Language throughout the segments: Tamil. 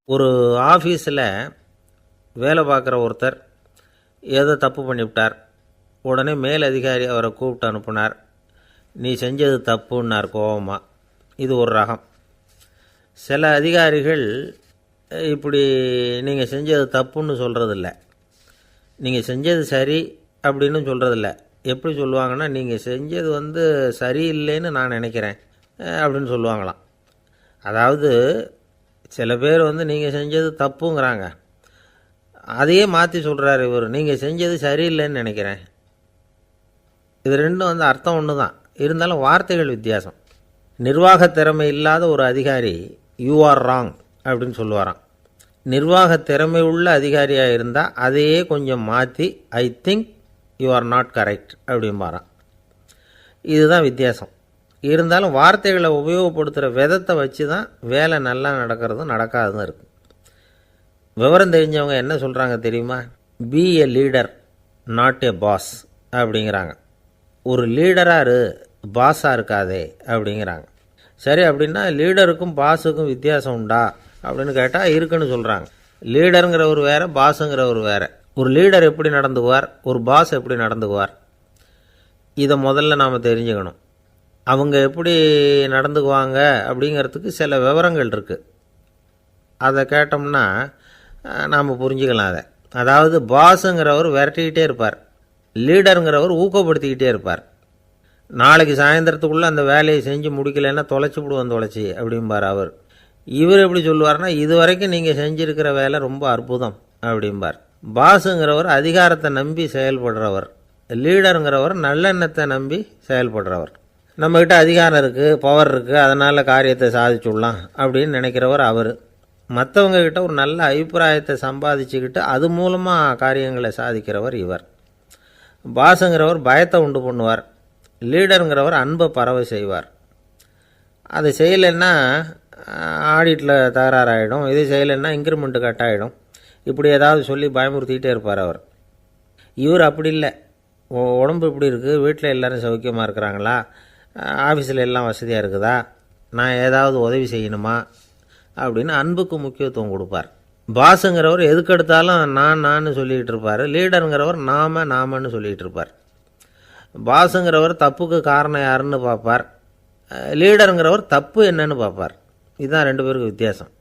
ஒரு ஆஃபீஸில் வேலை பார்க்குற ஒருத்தர் ஏதோ தப்பு பண்ணிவிட்டார். உடனே மேலதிகாரி அவரை கூப்பிட்டு அனுப்புனார். நீ செஞ்சது தப்புன்னார் கோபமாக. இது ஒரு ரகம். சில அதிகாரிகள் இப்படி நீங்கள் செஞ்சது தப்புன்னு சொல்கிறதில்ல, நீங்கள் செஞ்சது சரி அப்படின்னு சொல்கிறதில்ல. எப்படி சொல்லுவாங்கன்னா, நீங்கள் செஞ்சது சரியில்லைன்னு நான் நினைக்கிறேன் அப்படின்னு சொல்லுவாங்களாம். அதாவது சில பேர் நீங்கள் செஞ்சது தப்புங்கிறாங்க, அதையே மாற்றி சொல்கிறார் இவர், நீங்கள் செஞ்சது சரியில்லைன்னு நினைக்கிறேன். இது ரெண்டும் அர்த்தம் ஒன்று தான், இருந்தாலும் வார்த்தைகள் வித்தியாசம். நிர்வாக திறமை இல்லாத ஒரு அதிகாரி யூ ஆர் ராங் அப்படின்னு சொல்லுவாராம். நிர்வாக திறமை உள்ள அதிகாரியாக இருந்தால் அதையே கொஞ்சம் மாற்றி I think you are not correct அப்படிம்பாராம். இதுதான் வித்தியாசம். இருந்தாலும் வார்த்தைகளை உபயோகப்படுத்துகிற விதத்தை வச்சு தான் வேலை நல்லா நடக்கிறதும் நடக்காததும் இருக்குது. விவரம் தெரிஞ்சவங்க என்ன சொல்கிறாங்க தெரியுமா? Be a leader not a boss அப்படிங்கிறாங்க. ஒரு லீடராக இரு, பாஸாக இருக்காதே அப்படிங்கிறாங்க. சரி, அப்படின்னா லீடருக்கும் பாஸுக்கும் வித்தியாசம் உண்டா அப்படின்னு கேட்டால் இருக்குன்னு சொல்கிறாங்க. லீடருங்கிறவர் வேறு, பாஸுங்கிறவர் வேறு. ஒரு லீடர் எப்படி நடந்துக்குவார், ஒரு பாஸ் எப்படி நடந்துக்குவார், இதை முதல்ல நாம் தெரிஞ்சுக்கணும். அவங்க எப்படி நடந்துக்குவாங்க அப்படிங்கிறதுக்கு சில விவரங்கள் இருக்குது. அதை கேட்டோம்னா நாம் புரிஞ்சுக்கலாம் அதை. அதாவது பாஸுங்கிறவர் விரட்டிக்கிட்டே இருப்பார், லீடருங்கிறவர் ஊக்கப்படுத்திக்கிட்டே இருப்பார். நாளைக்கு சாயந்தரத்துக்குள்ளே அந்த வேலையை செஞ்சு முடிக்கலைன்னா தொலைச்சி விடுவோம் தொலைச்சி அப்படிம்பார் அவர். இவர் எப்படி சொல்லுவார்னா, இது வரைக்கும் நீங்கள் செஞ்சுருக்கிற வேலை ரொம்ப அற்புதம் அப்படிம்பார். பாஸுங்கிறவர் அதிகாரத்தை நம்பி செயல்படுறவர், லீடருங்கிறவர் நல்லெண்ணத்தை நம்பி செயல்படுறவர். நம்மக்கிட்ட அதிகாரம் இருக்குது, பவர் இருக்குது, அதனால் காரியத்தை சாதிச்சுடலாம் அப்படின்னு நினைக்கிறவர் அவர். மற்றவங்கக்கிட்ட ஒரு நல்ல அபிப்பிராயத்தை சம்பாதிச்சுக்கிட்டு அது மூலமாக காரியங்களை சாதிக்கிறவர் இவர். பாஸுங்கிறவர் பயத்தை உண்டு பண்ணுவார், லீடருங்கிறவர் அன்பை பரவ செய்வார். அதை செய்யலைன்னா ஆடிட்டில் தகராறாயிடும், இது செய்யலைன்னா இன்க்ரிமெண்ட்டு கட் ஆகிடும், இப்படி ஏதாவது சொல்லி பயமுறுத்திக்கிட்டே இருப்பார் அவர். இவர் அப்படி இல்லை. உடம்பு இப்படி இருக்குது, வீட்டில் எல்லோரும் சௌக்கியமாக இருக்கிறாங்களா, ஆஃபீஸில் எல்லாம் வசதியாக இருக்குதா, நான் ஏதாவது உதவி செய்யணுமா அப்படின்னு அன்புக்கு முக்கியத்துவம் கொடுப்பார். பாஸுங்கிறவர் எதுக்கெடுத்தாலும் நான் சொல்லிகிட்டு இருப்பார், லீடருங்கிறவர் நாமன்னு சொல்லிகிட்டு இருப்பார். பாஸுங்கிறவர் தப்புக்கு காரணம் யாருன்னு பார்ப்பார், லீடருங்கிறவர் தப்பு என்னன்னு பார்ப்பார். இதுதான் ரெண்டு பேருக்கு வித்தியாசம்.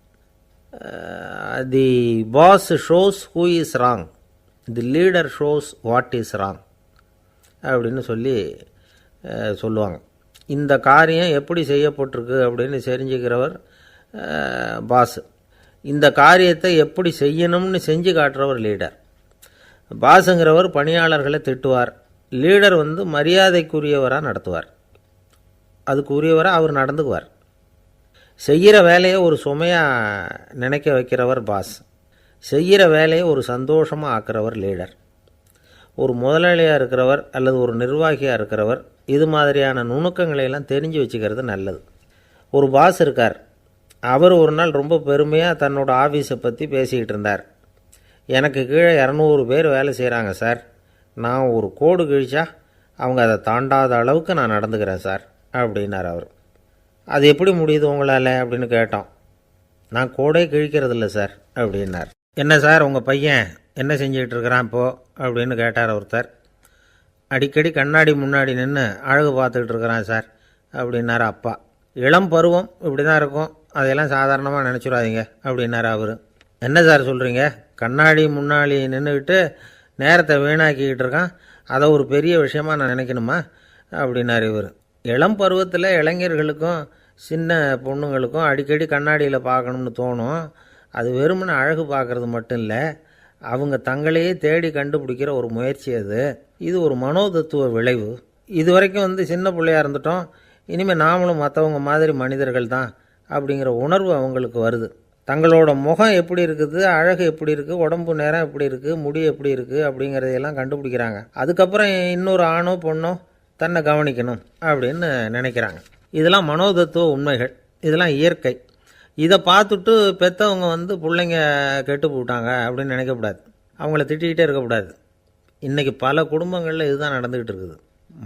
The boss shows who is wrong, the leader shows what is wrong அப்படின்னு சொல்லுவாங்க. இந்த காரியம் எப்படி செய்யப்பட்டிருக்கு அப்படின்னு தெரிஞ்சுக்கிறவர் பாஸ், இந்த காரியத்தை எப்படி செய்யணும்னு செஞ்சு காட்டுறவர் லீடர். பாஸுங்கிறவர் பணியாளர்களை திட்டுவார், லீடர் மரியாதைக்குரியவராக நடத்துவார், அதுக்குரியவராக அவர் நடந்துக்குவார். செய்கிற வேலையை ஒரு சுமையாக நினைக்க வைக்கிறவர் பாஸ், செய்கிற வேலையை ஒரு சந்தோஷமாக ஆக்கிறவர் லீடர். ஒரு முதலாளியாக இருக்கிறவர் அல்லது ஒரு நிர்வாகியாக இருக்கிறவர் இது மாதிரியான நுணுக்கங்களையெல்லாம் தெரிஞ்சு வச்சுக்கிறது நல்லது. ஒரு பாஸ் இருக்கார், அவர் ஒரு நாள் ரொம்ப பெருமையாக தன்னோட ஆஃபீஸை பற்றி பேசிக்கிட்டு இருந்தார். எனக்கு கீழே 200 பேர் வேலை செய்கிறாங்க சார், நான் ஒரு கோடு கிழிச்சா அவங்க அதை தாண்டாத அளவுக்கு நான் நடந்துக்கிறேன் சார் அப்படின்னார் அவர். அது எப்படி முடியுது உங்களால் அப்படின்னு கேட்டோம். நான் கோடே கிழிக்கிறதில்ல சார் அப்படின்னார். என்ன சார் உங்கள் பையன் என்ன செஞ்சுக்கிட்டு இருக்கிறான் இப்போது அப்படின்னு கேட்டார் ஒருத்தர். அடிக்கடி கண்ணாடி முன்னாடி நின்று அழகு பார்த்துக்கிட்டு இருக்கிறான் சார் அப்படின்னார் அப்பா. இளம் பருவம் இப்படி தான் இருக்கும், அதையெல்லாம் சாதாரணமாக நினச்சிடாதீங்க அப்படின்னார் அவர். என்ன சார் சொல்கிறீங்க, கண்ணாடி முன்னாடி நின்றுக்கிட்டு நேரத்தை வீணாக்கிக்கிட்டு இருக்கான், அதை ஒரு பெரிய விஷயமாக நான் நினைக்கணுமா அப்படின்னார் இவர். இளம் பருவத்தில் இளைஞர்களுக்கும் சின்ன பொண்ணுங்களுக்கும் அடிக்கடி கண்ணாடியில் பார்க்கணும்னு தோணும். அது வெறுமனே அழகு பார்க்குறது மட்டும் இல்லை, அவங்க தங்களையே தேடி கண்டுபிடிக்கிற ஒரு முயற்சி அது. இது ஒரு மனோதத்துவ விளைவு. இது வரைக்கும் சின்ன பிள்ளையாக இருந்துட்டோம், இனிமேல் நாமளும் மற்றவங்க மாதிரி மனிதர்கள் தான் அப்படிங்கிற உணர்வு அவங்களுக்கு வருது. தங்களோட முகம் எப்படி இருக்குது, அழகு எப்படி இருக்குது, உடம்பு நேரம் எப்படி இருக்குது, முடி எப்படி இருக்குது அப்படிங்கிறதையெல்லாம் கண்டுபிடிக்கிறாங்க. அதுக்கப்புறம் இன்னொரு ஆணோ பொண்ணோ தன்னை கவனிக்கணும் அப்படின்னு நினைக்கிறாங்க. இதெல்லாம் மனோதத்துவ உண்மைகள், இதெல்லாம் இயற்கை. இதை பார்த்துட்டு பெற்றவங்க பிள்ளைங்க கெட்டு போட்டாங்க அப்படின்னு நினைக்கக்கூடாது, அவங்கள திட்டிக்கிட்டே இருக்கக்கூடாது. இன்றைக்கி பல குடும்பங்களில் இதுதான் நடந்துக்கிட்டு இருக்குது.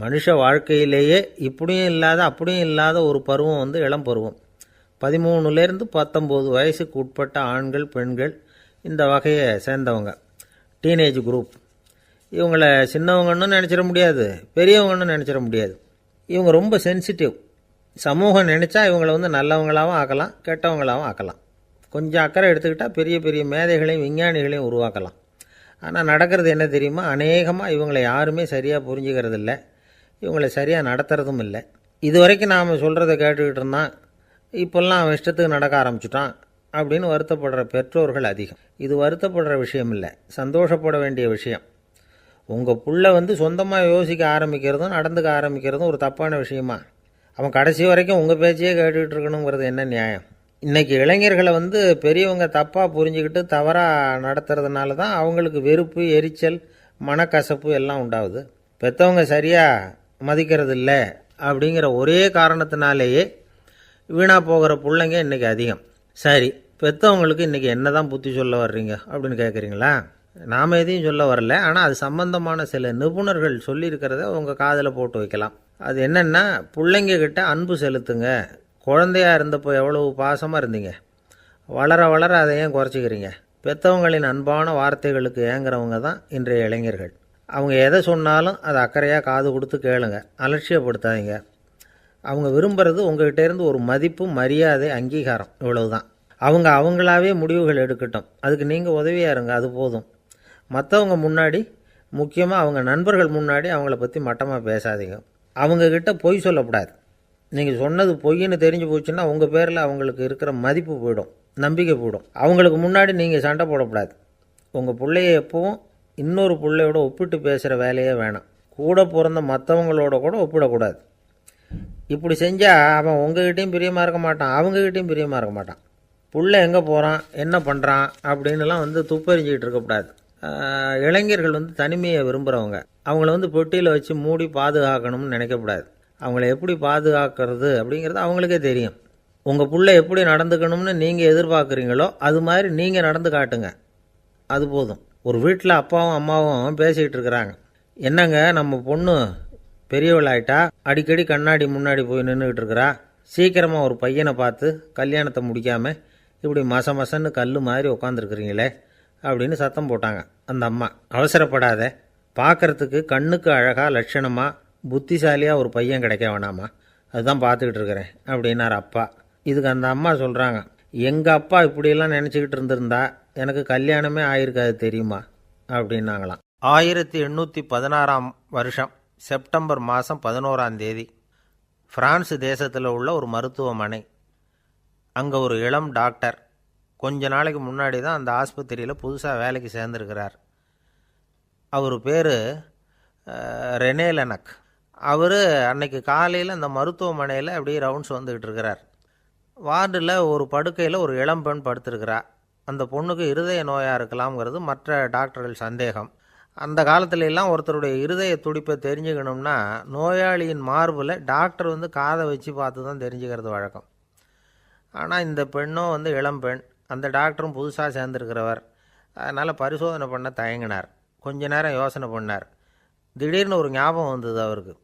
மனுஷ வாழ்க்கையிலேயே இப்படியும் இல்லாத அப்படியும் இல்லாத ஒரு பருவம் இளம் பருவம். 13லேருந்து 19 வயசுக்கு உட்பட்ட ஆண்கள் பெண்கள் இந்த வகையை சேர்ந்தவங்க, டீனேஜ் குரூப். இவங்கள சின்னவங்கன்னு நினச்சிட முடியாது, பெரியவங்கன்னு நினச்சிட முடியாது. இவங்க ரொம்ப சென்சிட்டிவ். சமூகம் நினச்சா இவங்களை நல்லவங்களாகவும் ஆக்கலாம், கெட்டவங்களாகவும் ஆக்கலாம். கொஞ்சம் அக்கறை எடுத்துக்கிட்டால் பெரிய பெரிய மேதைகளையும் விஞ்ஞானிகளையும் உருவாக்கலாம். ஆனால் நடக்கிறது என்ன தெரியுமா? அநேகமாக இவங்களை யாருமே சரியாக புரிஞ்சுக்கிறது இல்லை, இவங்களை சரியாக நடத்துறதும் இல்லை. இது வரைக்கும் நாம் சொல்கிறத கேட்டுக்கிட்டு இருந்தான், இப்போல்லாம் அவன் இஷ்டத்துக்கு நடக்க ஆரம்பிச்சுட்டான் அப்படின்னு வருத்தப்படுற பெற்றோர்கள் அதிகம். இது வருத்தப்படுற விஷயம் இல்லை, சந்தோஷப்பட வேண்டிய விஷயம். உங்கள் புள்ள சொந்தமாக யோசிக்க ஆரம்பிக்கிறதும் நடந்துக்க ஆரம்பிக்கிறதும் ஒரு தப்பான விஷயமா? அவன் கடைசி வரைக்கும் உங்கள் பேச்சையே கேட்டுக்கிட்டு இருக்கணுங்கிறது என்ன நியாயம்? இன்றைக்கி இளைஞர்களை பெரியவங்க தப்பாக புரிஞ்சுக்கிட்டு தவறாக நடத்துறதுனால தான் அவங்களுக்கு வெறுப்பு, எரிச்சல், மனக்கசப்பு எல்லாம் உண்டாகுது. பெற்றவங்க சரியாக மதிக்கிறது இல்லை அப்படிங்கிற ஒரே காரணத்தினாலேயே வீணாக போகிற பிள்ளைங்க இன்றைக்கி அதிகம். சரி, பெற்றவங்களுக்கு இன்றைக்கி என்ன தான் புத்தி சொல்ல வர்றீங்க அப்படின்னு கேட்குறீங்களா? நாம் எதையும் சொல்ல வரல, ஆனால் அது சம்பந்தமான சில நிபுணர்கள் சொல்லியிருக்கிறத உங்கள் காதில் போட்டு வைக்கலாம். அது என்னென்னா, பிள்ளைங்க கிட்ட அன்பு செலுத்துங்க. குழந்தையாக இருந்தப்போ எவ்வளவு பாசமாக இருந்தீங்க, வளர வளர அதை ஏன் குறைச்சிக்கிறீங்க? பெற்றவங்களின் அன்பான வார்த்தைகளுக்கு ஏங்குறவங்க தான் இன்றைய இளைஞர்கள். அவங்க எதை சொன்னாலும் அதை அக்கறையாக காது கொடுத்து கேளுங்க, அலட்சியப்படுத்தாதீங்க. அவங்க விரும்புகிறது உங்கள்கிட்டேருந்து ஒரு மதிப்பு, மரியாதை, அங்கீகாரம், இவ்வளவுதான். அவங்க அவங்களாவே முடிவுகள் எடுக்கட்டும், அதுக்கு நீங்கள் உதவியாக இருங்க, அது போதும். மற்றவங்க முன்னாடி, முக்கியமாக அவங்க நண்பர்கள் முன்னாடி அவங்கள பற்றி மட்டமாக பேசாதீங்க. அவங்கக்கிட்ட பொய் சொல்லக்கூடாது. நீங்கள் சொன்னது பொய்ன்னு தெரிஞ்சு போச்சுன்னா உங்கள் பேரில் அவங்களுக்கு இருக்கிற மதிப்பு போயிடும், நம்பிக்கை போயிடும். அவங்களுக்கு முன்னாடி நீங்கள் சண்டை போடக்கூடாது. உங்கள் பிள்ளைய எப்பவும் இன்னொரு பிள்ளையோட ஒப்பிட்டு பேசுகிற வேலையே வேணாம். கூட பிறந்த மற்றவங்களோட கூட ஒப்பிடக்கூடாது. இப்படி செஞ்சால் அவன் உங்ககிட்டையும் பிரியமாக இருக்க மாட்டான், அவங்ககிட்டையும் பிரியமாக இருக்க மாட்டான். புள்ள எங்கே போகிறான், என்ன பண்ணுறான் அப்படின்னுலாம் துப்பறிஞ்சிக்கிட்டு இருக்கக்கூடாது. இளைஞர்கள் தனிமையை விரும்புகிறவங்க. அவங்கள பெட்டியில் வச்சு மூடி பாதுகாக்கணும்னு நினைக்கக்கூடாது. அவங்கள எப்படி பாதுகாக்கிறது அப்படிங்கிறது அவங்களுக்கே தெரியும். உங்கள் புள்ள எப்படி நடந்துக்கணும்னு நீங்கள் எதிர்பார்க்குறீங்களோ அது மாதிரி நீங்கள் நடந்து காட்டுங்க, அது போதும். ஒரு வீட்டில் அப்பாவும் அம்மாவும் பேசிக்கிட்டு இருக்கிறாங்க. என்னங்க, நம்ம பொண்ணு பெரியவளாயிட்டா, அடிக்கடி கண்ணாடி முன்னாடி போய் நின்றுக்கிட்டு இருக்கிறா, சீக்கிரமாக ஒரு பையனை பார்த்து கல்யாணத்தை முடிக்காமல் இப்படி மசன்னு கல் மாதிரி உட்காந்துருக்குறீங்களே அப்படின்னு சத்தம் போட்டாங்க அந்த அம்மா. அவசரப்படாத, பார்க்குறதுக்கு கண்ணுக்கு அழகாக லட்சணமாக புத்திசாலியாக ஒரு பையன் கிடைக்க வேணாமா, அதுதான் பார்த்துக்கிட்டு இருக்கிறேன் அப்படின்னார் அப்பா. இதுக்கு அந்த அம்மா சொல்கிறாங்க, எங்கள் அப்பா இப்படியெல்லாம் நினச்சிக்கிட்டு இருந்திருந்தா எனக்கு கல்யாணமே ஆயிருக்காது தெரியுமா அப்படின்னாங்களாம். 1816 வருஷம் செப்டம்பர் மாதம் 11 பிரான்ஸ் தேசத்தில் உள்ள ஒரு மருத்துவமனை. அங்கே ஒரு இளம் டாக்டர் கொஞ்ச நாளைக்கு முன்னாடி தான் அந்த ஆஸ்பத்திரியில் புதுசாக வேலைக்கு சேர்ந்துருக்கிறார். அவர் பேர் ரெனே லெனக். அவர் அன்னைக்கு காலையில் அந்த மருத்துவமனையில் அப்படியே ரவுண்ட்ஸ் வந்துக்கிட்டு இருக்கிறார். வார்டில் ஒரு படுக்கையில் ஒரு இளம்பெண் படுத்திருக்கிறா. அந்த பொண்ணுக்கு இருதய நோயாக இருக்கலாம்ங்கிறது மற்ற டாக்டர்கள் சந்தேகம். அந்த காலத்துல எல்லாம் ஒருத்தருடைய இருதய துடிப்பை தெரிஞ்சுக்கணும்னா நோயாளியின் மார்பில் டாக்டர் காதை வச்சு பார்த்து தான் தெரிஞ்சுக்கிறது வழக்கம். ஆனால் இந்த பெண்ணும் இளம்பெண், அந்த டாக்டரும் புதுசாக சேர்ந்துருக்கிறவர். அதனால் பரிசோதனை பண்ண தயங்கினார். கொஞ்ச நேரம் யோசனை பண்ணார். திடீர்னு ஒரு ஞாபகம் வந்தது அவருக்கு.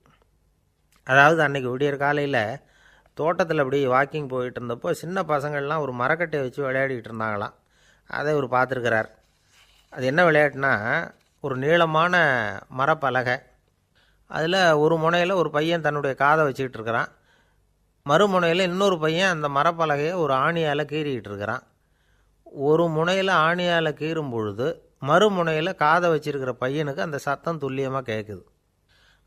அதாவது அன்றைக்கி விடியற் காலையில் தோட்டத்தில் அப்படி வாக்கிங் போயிட்டு இருந்தப்போ சின்ன பசங்கள்லாம் ஒரு மரக்கட்டையை வச்சு விளையாடிக்கிட்டு இருந்தாங்களாம். அதை இவர் பார்த்துருக்கிறார். அது என்ன விளையாட்டுனா, ஒரு நீளமான மரப்பலகை, அதில் ஒரு முனையில் ஒரு பையன் தன்னுடைய காதை வச்சுக்கிட்டு இருக்கிறான், மறுமுனையில் இன்னொரு பையன் அந்த மரப்பலகையை ஒரு ஆணியால் கீறிக்கிட்டு இருக்கிறான். ஒரு முனையில் ஆணியால் கீறும் பொழுது மறுமுனையில் காதை வச்சிருக்கிற பையனுக்கு அந்த சத்தம் துல்லியமாக கேட்குது.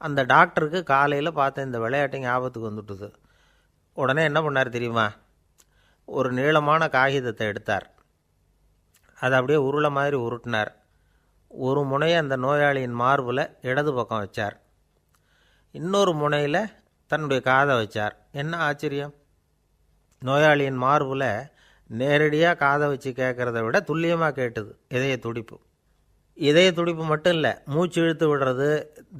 அந்த டாக்டருக்கு காலையில் பார்த்த இந்த விளையாட்டு ஞாபகத்துக்கு வந்துட்டுது. உடனே என்ன பண்ணார் தெரியுமா? ஒரு நீளமான காகிதத்தை எடுத்தார், அதை அப்படியே உருளை மாதிரி உருட்டினார். ஒரு முனையை அந்த நோயாளியின் மார்பில் இடது பக்கம் வச்சார், இன்னொரு முனையில் தன்னுடைய காதை வச்சார். என்ன ஆச்சரியம்! நோயாளியின் மார்பில் நேரடியாக காதை வச்சு கேட்குறத விட துல்லியமாக கேட்டுது இதய துடிப்பு. இதய துடிப்பு மட்டும் இல்லை, மூச்சு இழுத்து விடுறது,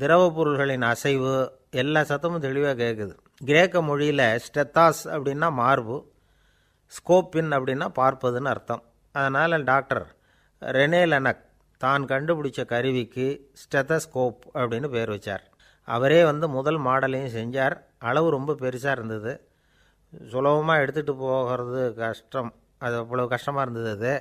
திரவ பொருள்களின் அசைவு, எல்லா சத்தமும் தெளிவாக கேட்குது. கிரேக்க மொழியில் ஸ்டெத்தாஸ் அப்படின்னா மார்பு, ஸ்கோப்பின் அப்படின்னா பார்ப்பதுன்னு அர்த்தம். அதனால் டாக்டர் ரெனே லெனக் தான் கண்டுபிடிச்ச கருவிக்கு ஸ்டெத்தஸ்கோப் அப்படின்னு பேர் வச்சார். அவரே முதல் மாடலையும் செஞ்சார். அளவு ரொம்ப பெருசாக இருந்தது. சுலபமாக எடுத்துகிட்டு போகிறது கஷ்டம், அது அவ்வளோ கஷ்டமாக இருந்தது அது.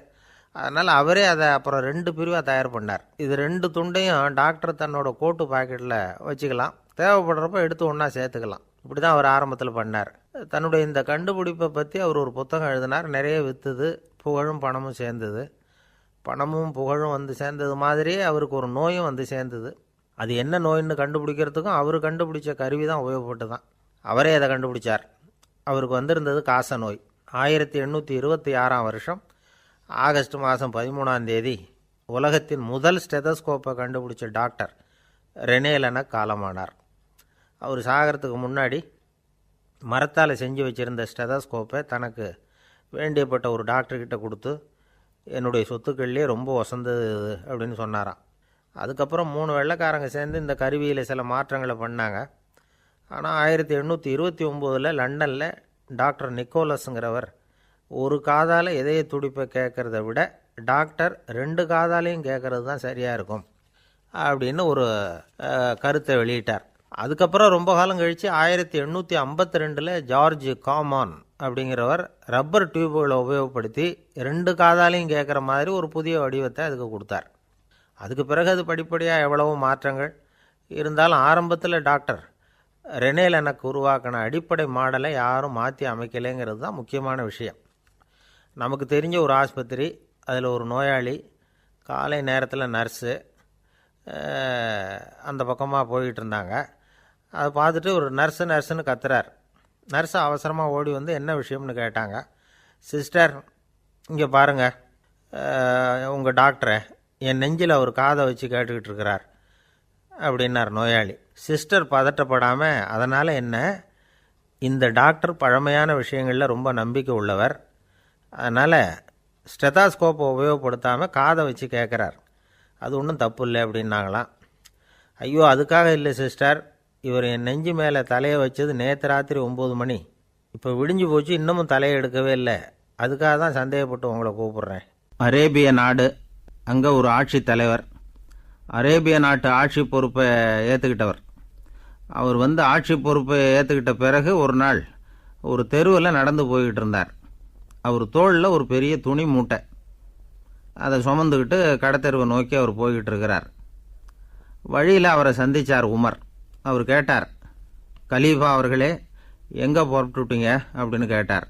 அதனால் அவரே அதை அப்புறம் 2 பிரிவாக தயார் பண்ணார். இது 2 துண்டையும் டாக்டர் தன்னோட கோட்டு பாக்கெட்டில் வச்சுக்கலாம், தேவைப்படுறப்ப எடுத்து ஒன்றா சேர்த்துக்கலாம். இப்படி தான் அவர் ஆரம்பத்தில் பண்ணார். தன்னுடைய இந்த கண்டுபிடிப்பை பற்றி அவர் ஒரு புத்தகம் எழுதினார். நிறைய விற்றுது, புகழும் பணமும் சேர்ந்தது. பணமும் புகழும் வந்து சேர்ந்தது மாதிரியே அவருக்கு ஒரு நோயும் வந்து சேர்ந்தது. அது என்ன நோயின்னு கண்டுபிடிக்கிறதுக்கும் அவர் கண்டுபிடிச்ச கருவி தான் உபயோகப்பட்டு தான். அவரே அதை கண்டுபிடிச்சார். அவருக்கு வந்திருந்தது காச நோய். 1826 வருஷம் ஆகஸ்ட் மாதம் 13 உலகத்தின் முதல் ஸ்டெதஸ்கோப்பை கண்டுபிடிச்ச டாக்டர் ரெனே லெனக் காலமானார். அவர் சாகிறதுக்கு முன்னாடி மரத்தால் செஞ்சு வச்சுருந்த ஸ்டெதஸ்கோப்பை தனக்கு வேண்டியப்பட்ட ஒரு டாக்டர்கிட்ட கொடுத்து, என்னுடைய சொத்துக்கள்லேயே ரொம்ப வசந்தது அப்படின்னு சொன்னாராம். அதுக்கப்புறம் 3 வெள்ளைக்காரங்க சேர்ந்து இந்த கருவியில் சில மாற்றங்களை பண்ணாங்க. ஆனால் 1829 லண்டனில் டாக்டர் நிக்கோலஸுங்கிறவர் ஒரு காதால் இதய துடிப்பை கேட்குறத விட டாக்டர் 2 காதாலையும் கேட்குறது தான் சரியாக இருக்கும் அப்படின்னு ஒரு கருத்தை வெளியிட்டார். அதுக்கப்புறம் ரொம்ப காலம் கழித்து 1852 ஜார்ஜ் காமான் அப்படிங்கிறவர் ரப்பர் டியூப்களை உபயோகப்படுத்தி 2 காதாலையும் கேட்குற மாதிரி ஒரு புதிய வடிவத்தை அதுக்கு கொடுத்தார். அதுக்கு பிறகு அது படிப்படியாக எவ்வளவோ மாற்றங்கள் இருந்தாலும் ஆரம்பத்தில் டாக்டர் ரெனே லெனக் உருவாக்கின அடிப்படை மாடலை யாரும் மாற்றி அமைக்கலைங்கிறது தான் முக்கியமான விஷயம். நமக்கு தெரிஞ்ச ஒரு ஆஸ்பத்திரி, அதில் ஒரு நோயாளி, காலை நேரத்தில் நர்ஸு அந்த பக்கமாக போய்கிட்டு இருந்தாங்க. அதை பார்த்துட்டு ஒரு நர்ஸுன்னு கத்துறார். நர்ஸு அவசரமாக ஓடி வந்து என்ன விஷயம்னு கேட்டாங்க. சிஸ்டர், இங்கே பாருங்கள், உங்கள் டாக்டரை என் நெஞ்சில் அவர் காதை வச்சு கேட்டுக்கிட்டு இருக்கிறார் அப்படின்னார் நோயாளி. சிஸ்டர் பதட்டப்படாமல், அதனால் என்ன, இந்த டாக்டர் பழமையான விஷயங்களில் ரொம்ப நம்பிக்கை உள்ளவர், அதனால் ஸ்டெதாஸ்கோப்பை உபயோகப்படுத்தாமல் காதை வச்சு கேட்குறார், அது ஒன்றும் தப்பு இல்லை அப்படின்னாங்களாம். ஐயோ, அதுக்காக இல்லை சிஸ்டர், இவர் என் நெஞ்சு மேலே தலையை வச்சது நேற்று ராத்திரி 9 மணி, இப்போ விடிஞ்சு போச்சு, இன்னமும் தலையை எடுக்கவே இல்லை, அதுக்காக தான் சந்தேகப்பட்டு உங்களை கூப்பிட்றேன். அரேபிய நாடு, அங்கே ஒரு ஆட்சி தலைவர், அரேபிய நாட்டு ஆட்சி பொறுப்பை ஏற்றுக்கிட்டவர். அவர் வந்து ஆட்சி பொறுப்பை ஏற்றுக்கிட்ட பிறகு ஒரு நாள் ஒரு தெருவில் நடந்து போய்கிட்டு இருந்தார். அவர் தோளில் ஒரு பெரிய துணி மூட்டை, அதை சுமந்துக்கிட்டு கடத்தெருவை நோக்கி அவர் போய்கிட்டு இருக்கிறார். வழியில் அவரை சந்தித்தார் உமர். அவர் கேட்டார், கலீஃபா அவர்களே, எங்கே புறப்பட்டுட்டீங்க அப்படின்னு கேட்டார்.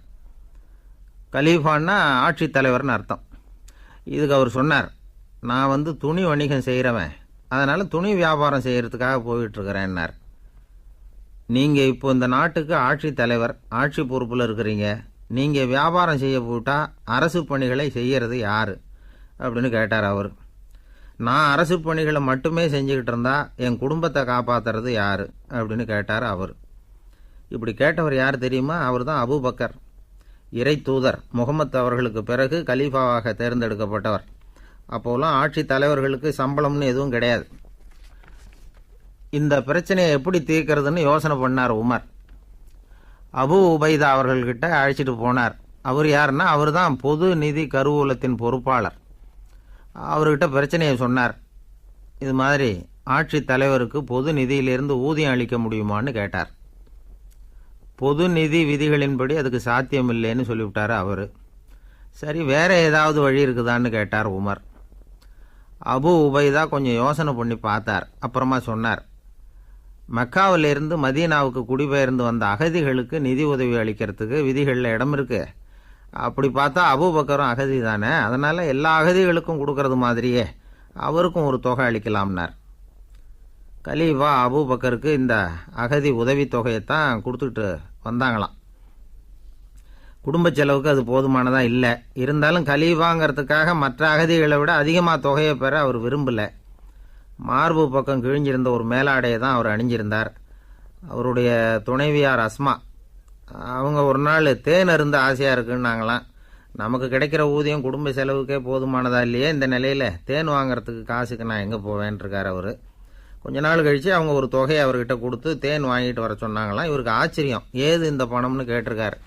கலீஃபான்னா ஆட்சி தலைவர்னு அர்த்தம். இதுக்கு அவர் சொன்னார், நான் வந்து துணி வணிகம் செய்கிறவன், அதனால் துணி வியாபாரம் செய்கிறதுக்காக போயிட்டுருக்கிறேன்னார். நீங்கள் இப்போ இந்த நாட்டுக்கு ஆட்சி தலைவர், ஆட்சி பொறுப்பில் இருக்கிறீங்க, நீங்கள் வியாபாரம் செய்ய போட்டால் அரசு பணிகளை செய்கிறது யார் அப்படின்னு கேட்டார் அவர். நான் அரசு பணிகளை மட்டுமே செஞ்சுக்கிட்டு இருந்தா என் குடும்பத்தை காப்பாற்றுறது யார் அப்படின்னு கேட்டார் அவர். இப்படி கேட்டவர் யார் தெரியுமா? அவர் தான் அபூபக்கர், இறை தூதர் முகமது அவர்களுக்கு பிறகு கலீஃபாவாக தேர்ந்தெடுக்கப்பட்டவர். அப்போலாம் ஆட்சி தலைவர்களுக்கு சம்பளம்னு எதுவும் கிடையாது. இந்த பிரச்சனையை எப்படி தீர்க்கிறதுன்னு யோசனை பண்ணார் உமர். அபு உபைதா அவர்கள்கிட்ட அழைச்சிட்டு போனார். அவர் யாருன்னா, அவர் தான் பொது நிதி கருவூலத்தின் பொறுப்பாளர். அவர்கிட்ட பிரச்சனையை சொன்னார். இது மாதிரி ஆட்சி தலைவருக்கு பொது நிதியிலிருந்து ஊதியம் அளிக்க முடியுமான்னு கேட்டார். பொது நிதி விதிகளின்படி அதுக்கு சாத்தியம் இல்லைன்னு சொல்லிவிட்டார் அவர். சரி, வேற ஏதாவது வழி இருக்குதான்னு கேட்டார் உமர். அபு உபைதா கொஞ்சம் யோசனை பண்ணி பார்த்தார். அப்புறமா சொன்னார், மக்காவிலிருந்து மதீனாவுக்கு குடிபெயர்ந்து வந்த அகதிகளுக்கு நிதி உதவி அளிக்கிறதுக்கு விதிகளில் இடம் இருக்கு. அப்படி பார்த்தா அபூபக்கரும் அகதி தானே, அதனால் எல்லா அகதிகளுக்கும் கொடுக்கறது மாதிரியே அவருக்கும் ஒரு தொகை அளிக்கலாம்னார். கலீஃபா அபூபக்கருக்கு இந்த அகதி உதவி தொகையைத்தான் கொடுத்துட்டு வந்தாங்களாம். குடும்ப செலவுக்கு அது போதுமானதாக இல்லை. இருந்தாலும் கலீஃபாங்கிறதுக்காக மற்ற அகதிகளை விட அதிகமாக தொகையை பெற அவர் விரும்பலை. மார்பு பக்கம் கிழிஞ்சிருந்த ஒரு மேலாடையை தான் அவர் அணிஞ்சிருந்தார். அவருடைய துணைவியார் அஸ்மா, அவங்க ஒரு நாள் தேன் அருந்த ஆசையாக இருக்குன்னாங்களாம். நமக்கு கிடைக்கிற ஊதியம் குடும்ப செலவுக்கே போதுமானதா இல்லையே, இந்த நிலையில் தேன் வாங்கிறதுக்கு காசுக்கு நான் எங்கே போவேன்ருக்கார் அவர். கொஞ்ச நாள் கழித்து அவங்க ஒரு தொகையை அவர்கிட்ட கொடுத்து தேன் வாங்கிட்டு வர சொன்னாங்களாம். இவருக்கு ஆச்சரியம், ஏது இந்த பணம்னு கேட்டிருக்காரு.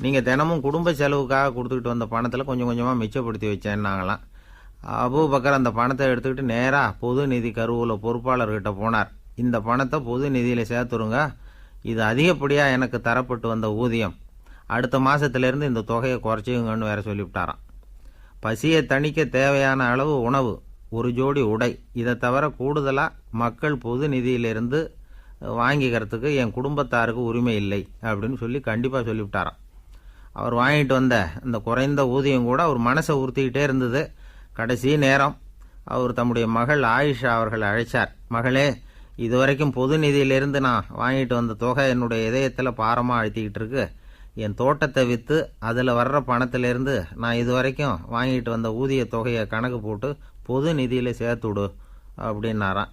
நீங்கள் தினமும் குடும்ப செலவுக்காக கொடுத்துக்கிட்டு வந்த பணத்தில் கொஞ்சம் கொஞ்சமாக மிச்சப்படுத்தி வச்சேன்னாங்களாம். அபூபக்கர் அந்த பணத்தை எடுத்துக்கிட்டு நேராக பொது நிதி கருவூல பொறுப்பாளர்கிட்ட போனார். இந்த பணத்தை பொது நிதியில் சேர்த்துருங்க, இது அதிகப்படியாக எனக்கு தரப்பட்டு வந்த ஊதியம், அடுத்த மாதத்துலேருந்து இந்த தொகையை குறைச்சிங்கன்னு வேற சொல்லிவிட்டாராம். பசியை தணிக்க தேவையான அளவு உணவு, ஒரு ஜோடி உடை, இதை தவிர கூடுதலாக மக்கள் பொது நிதியிலிருந்து வாங்கிக்கிறதுக்கு என் குடும்பத்தாருக்கு உரிமை இல்லை அப்படின்னு சொல்லி கண்டிப்பாக சொல்லிவிட்டாராம். அவர் வாங்கிட்டு வந்த இந்த குறைந்த ஊதியம் கூட அவர் மனசை உறுத்திக்கிட்டே இருந்தது. கடைசி நேரம் அவர் தம்முடைய மகள் ஆயிஷா அவர்களை அழைச்சார். மகளே, இதுவரைக்கும் பொது நிதியிலிருந்து நான் வாங்கிட்டு வந்த தொகை என்னுடைய இதயத்தில் பாரமாக அழுத்திக்கிட்டு இருக்கு. என் தோட்டத்தை விற்று அதில் வர்ற பணத்திலேருந்து நான் இதுவரைக்கும் வாங்கிட்டு வந்த ஊதிய தொகையை கணக்கு போட்டு பொது நிதியில் சேர்த்துவிடு அப்படின்னாராம்.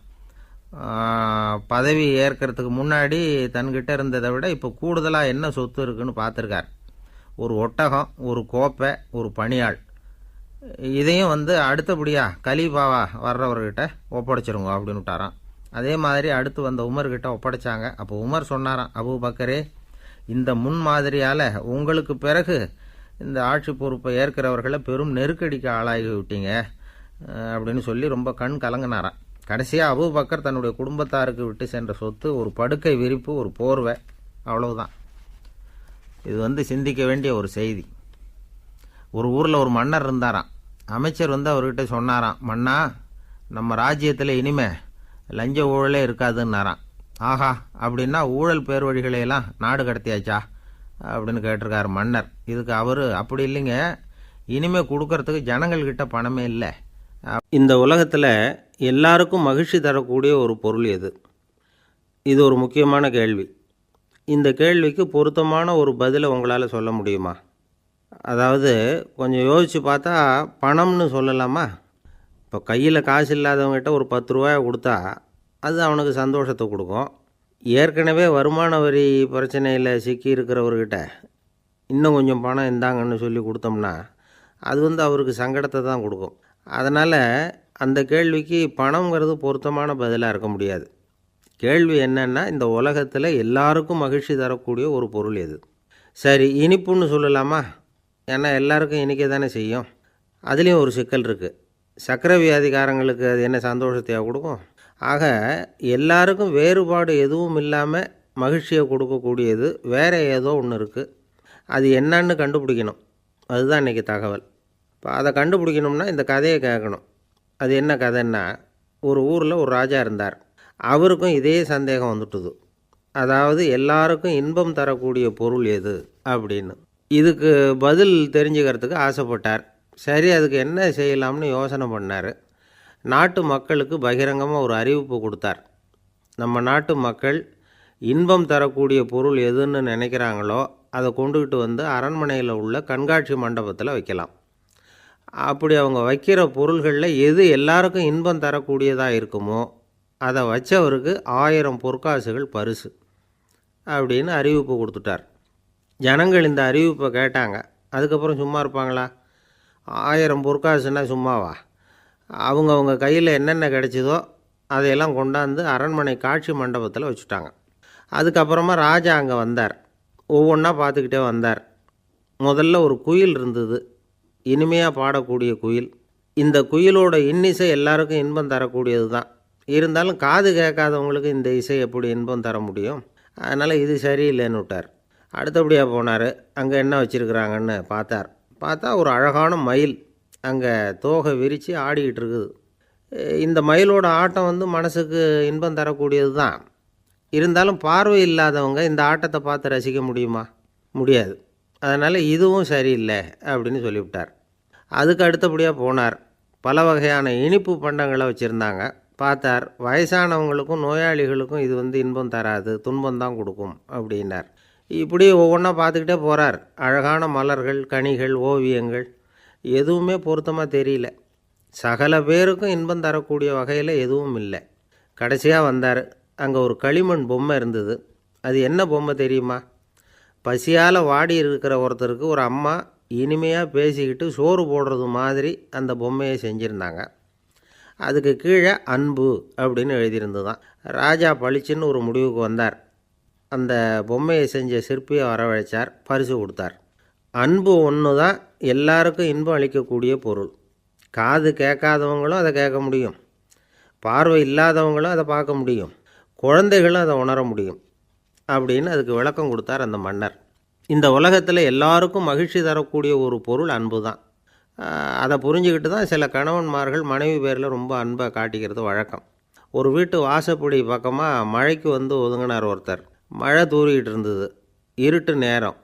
பதவி ஏற்கிறதுக்கு முன்னாடி தன்கிட்ட இருந்ததை விட இப்போ கூடுதலாக என்ன சொத்து இருக்குன்னு பார்த்துருக்கார். ஒரு ஒட்டகம், ஒரு கோப்பை, ஒரு பணியாள். இதையும் அடுத்தபடியாக கலீஃபாவா வர்றவர்கிட்ட ஒப்படைச்சிருங்க அப்படின்னு விட்டாராம். அதே மாதிரி அடுத்து வந்த உமர்கிட்ட ஒப்படைச்சாங்க. அப்போ உமர் சொன்னாராம், அபூபக்கரே, இந்த முன்மாதிரியால் உங்களுக்கு பிறகு இந்த ஆட்சி பொறுப்பை ஏற்கிறவர்களை பெரும் நெருக்கடிக்கு ஆளாகி விட்டீங்க அப்படின்னு சொல்லி ரொம்ப கண் கலங்கினாராம். கடைசியாக அபூபக்கர் தன்னுடைய குடும்பத்தாருக்கு விட்டு சென்ற சொத்து ஒரு படுக்கை விரிப்பு, ஒரு போர்வை, அவ்வளவுதான். இது சிந்திக்க வேண்டிய ஒரு செய்தி. ஒரு ஊரில் ஒரு மன்னர் இருந்தாராம். அமைச்சர் அவர்கிட்ட சொன்னாராம், மன்னா, நம்ம ராஜ்யத்தில் இனிமே லஞ்ச ஊழலே இருக்காதுன்னாராம். ஆஹா, அப்படின்னா ஊழல் பேர் வழிகளையெல்லாம் நாடு கடத்தியாச்சா அப்படின்னு கேட்டிருக்காரு மன்னர். இதுக்கு அவர், அப்படி இல்லைங்க, இனிமே கொடுக்கறதுக்கு ஜனங்கள்கிட்ட பணமே இல்லை. இந்த உலகத்தில் எல்லாருக்கும் மகிழ்ச்சி தரக்கூடிய ஒரு பொருள் எது? இது ஒரு முக்கியமான கேள்வி. இந்த கேள்விக்கு பொருத்தமான ஒரு பதிலை உங்களால் சொல்ல முடியுமா? அதாவது கொஞ்சம் யோசித்து பார்த்தா பணம்னு சொல்லலாமா? இப்போ கையில் காசு இல்லாதவங்ககிட்ட ஒரு 10 ரூபாயை கொடுத்தா அது அவனுக்கு சந்தோஷத்தை கொடுக்கும். ஏற்கனவே வருமான வரி பிரச்சனையில் சிக்கி இருக்கிறவர்கிட்ட இன்னும் கொஞ்சம் பணம் இந்தாங்கன்னு சொல்லி கொடுத்தோம்னா அது அவருக்கு சங்கடத்தை தான் கொடுக்கும். அதனால் அந்த கேள்விக்கு பணங்கிறது பொருத்தமான பதிலாக இருக்க முடியாது. கேள்வி என்னன்னா, இந்த உலகத்தில் எல்லாருக்கும் மகிழ்ச்சி தரக்கூடிய ஒரு பொருள் எது? சரி, இனிப்புன்னு சொல்லலாமா? ஏன்னா எல்லாருக்கும் இனிக்க தானே செய்யும். அதுலேயும் ஒரு சிக்கல் இருக்குது. சர்க்கரை வியாதிக்காரங்களுக்கு அது என்ன சந்தோஷத்தையாக கொடுக்கும்? ஆக எல்லாருக்கும் வேறுபாடு எதுவும் இல்லாமல் மகிழ்ச்சியை கொடுக்கக்கூடியது வேறு ஏதோ ஒன்று இருக்குது. அது என்னன்னு கண்டுபிடிக்கணும். அதுதான் இன்றைக்கி தகவல். இப்போ அதை கண்டுபிடிக்கணும்னா இந்த கதையை கேட்கணும். அது என்ன கதைன்னா, ஒரு ஊரில் ஒரு ராஜா இருந்தார். அவருக்கும் இதே சந்தேகம் வந்துட்டுது. அதாவது எல்லாருக்கும் இன்பம் தரக்கூடிய பொருள் எது அப்படின்னு. இதுக்கு பதில் தெரிஞ்சுக்கிறதுக்கு ஆசைப்பட்டார். சரி, அதுக்கு என்ன செய்யலாம்னு யோசனை பண்ணார். நாட்டு மக்களுக்கு பகிரங்கமாக ஒரு அறிவிப்பு கொடுத்தார். நம்ம நாட்டு மக்கள் இன்பம் தரக்கூடிய பொருள் எதுன்னு நினைக்கிறாங்களோ அதை கொண்டுக்கிட்டு அரண்மனையில் உள்ள கண்காட்சி மண்டபத்தில் வைக்கலாம். அப்படி அவங்க வைக்கிற பொருள்களில் எது எல்லாருக்கும் இன்பம் தரக்கூடியதாக இருக்குமோ அதை வச்சவருக்கு 1000 பொற்காசுகள் பரிசு அப்படின்னு அறிவிப்பு கொடுத்துட்டார். ஜனங்கள் இந்த அறிவிப்பை கேட்டாங்க. அதுக்கப்புறம் சும்மா இருப்பாங்களா? 1000 பொற்காசுன்னா சும்மாவா? அவங்க கையில் என்னென்ன கிடைச்சதோ அதையெல்லாம் கொண்டாந்து அரண்மனை காட்சி மண்டபத்தில் வச்சுட்டாங்க. அதுக்கப்புறமா ராஜா அங்கே வந்தார். ஒவ்வொன்றா பார்த்துக்கிட்டே வந்தார். முதல்ல ஒரு குயில் இருந்தது, இனிமையாக பாடக்கூடிய குயில். இந்த குயிலோட இன்னிசை எல்லாருக்கும் இன்பம் தரக்கூடியது தான். இருந்தாலும் காது கேட்காதவங்களுக்கு இந்த இசை எப்படி இன்பம் தர முடியும்? அதனால் இது சரியில்லைன்னு விட்டார். அடுத்தபடியாக போனார். அங்கே என்ன வச்சுருக்குறாங்கன்னு பார்த்தா ஒரு அழகான மயில் அங்கே தோகை விரித்து ஆடிக்கிட்டு இருக்குது. இந்த மயிலோட ஆட்டம் மனசுக்கு இன்பம் தரக்கூடியது தான். இருந்தாலும் பார்வை இல்லாதவங்க இந்த ஆட்டத்தை பார்த்து ரசிக்க முடியுமா? முடியாது. அதனால் இதுவும் சரியில்லை அப்படின்னு சொல்லிவிட்டார். அதுக்கு அடுத்தபடியாக போனார். பல வகையான இனிப்பு பண்டங்களை வச்சுருந்தாங்க. பார்த்தார், வயசானவங்களுக்கும் நோயாளிகளுக்கும் இது இன்பம் தராது, துன்பம் தான் கொடுக்கும் அப்படின்னார். இப்படி ஒவ்வொன்றா பார்த்துக்கிட்டே போகிறார். அழகான மலர்கள், கனிகள், ஓவியங்கள் எதுவுமே பொருத்தமாக தெரியல. சகல பேருக்கும் இன்பம் தரக்கூடிய வகையில் எதுவும் இல்லை. கடைசியாக வந்தார். அங்கே ஒரு களிமண் பொம்மை இருந்தது. அது என்ன பொம்மை தெரியுமா? பசியால் வாடி இருக்கிற ஒருத்தருக்கு ஒரு அம்மா இனிமையாக பேசிக்கிட்டு சோறு போடுறது மாதிரி அந்த பொம்மையை செஞ்சுருந்தாங்க. அதுக்கு கீழே அன்பு அப்படின்னு எழுதியிருந்தது தான். ராஜா பளிச்சுன்னு ஒரு முடிவுக்கு வந்தார். அந்த பொம்மையை செஞ்ச சிற்பியை வரவழைச்சார், பரிசு கொடுத்தார். அன்பு ஒன்று தான் எல்லாருக்கும் இன்பம் அளிக்கக்கூடிய பொருள். காது கேட்காதவங்களும் அதை கேட்க முடியும், பார்வை இல்லாதவங்களும் அதை பார்க்க முடியும், குழந்தைகளும் அதை உணர முடியும் அப்படின்னு அதுக்கு விளக்கம் கொடுத்தார் அந்த மன்னர். இந்த உலகத்தில் எல்லாருக்கும் மகிழ்ச்சி தரக்கூடிய ஒரு பொருள் அன்பு தான். அதை புரிஞ்சுக்கிட்டு தான் சில கணவன்மார்கள் மனைவி பேரில் ரொம்ப அன்பை காட்டிக்கிறது வழக்கம். ஒரு வீட்டு வாசப்படி பக்கமாக மழைக்கு வந்து ஒதுங்கினார் ஒருத்தர். மழை தூறிக்கிட்டு இருந்தது, இருட்டு நேரம்.